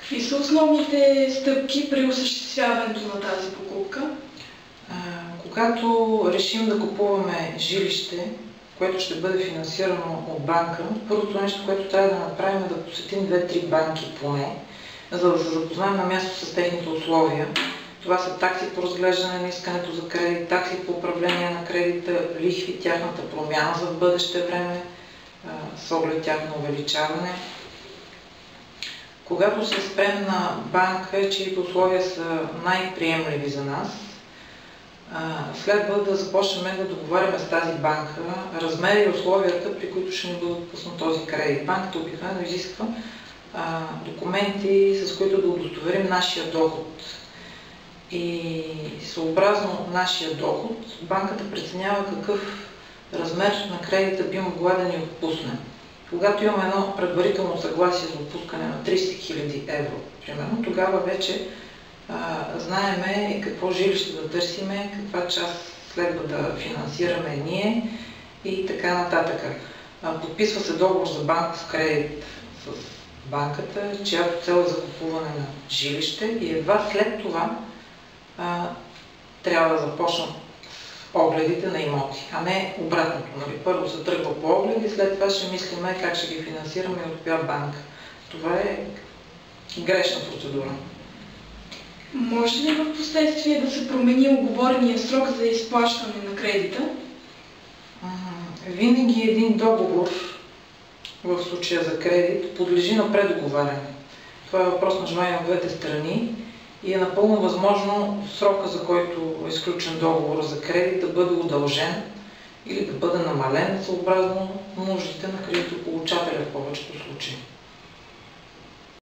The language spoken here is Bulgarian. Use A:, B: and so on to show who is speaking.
A: Какви са основните стъпки при осъществяването на тази покупка?
B: Когато решим да купуваме жилище, което ще бъде финансирано от банка, първото нещо, което трябва да направим е да посетим 2-3 банки поне, за да се запознаем на място с техните условия. Това са такси по разглеждане на искането за кредит, такси по управление на кредита, лихви, тяхната промяна за бъдеще време, с оглед тяхно увеличаване. Когато се спрем на банка, чието условия са най-приемливи за нас, следва да започнем да договаряме с тази банка размери и условията, при които ще ни бъде отпуснат този кредит. Банката обикновено изисква документи, с които да удостоверим нашия доход. И съобразно нашия доход, банката преценява какъв размер на кредита би могла да ни отпусне. Когато имаме едно предварително съгласие за отпускане на 300 000 евро, примерно, тогава вече знаеме какво жилище да търсиме, каква част следва да финансираме ние и така нататък. Подписва се договор за банков кредит с банката, чиято цел е закупуване на жилище и едва след това трябва да започнат огледите на имоти, а не обратното. Нали? Първо се тръгва по огледи, след това ще мислиме как ще ги финансираме и от коя банка. Това е грешна процедура.
A: Може ли в последствие да се промени уговорения срок за изплащане на кредита?
B: Винаги един договор, в случая за кредит, подлежи на предоговаряне. Това е въпрос на желание от двете страни и е напълно възможно срока, за който е изключен договор за кредит, да бъде удължен или да бъде намален съобразно нуждите на кредитополучателя в повечето случаи.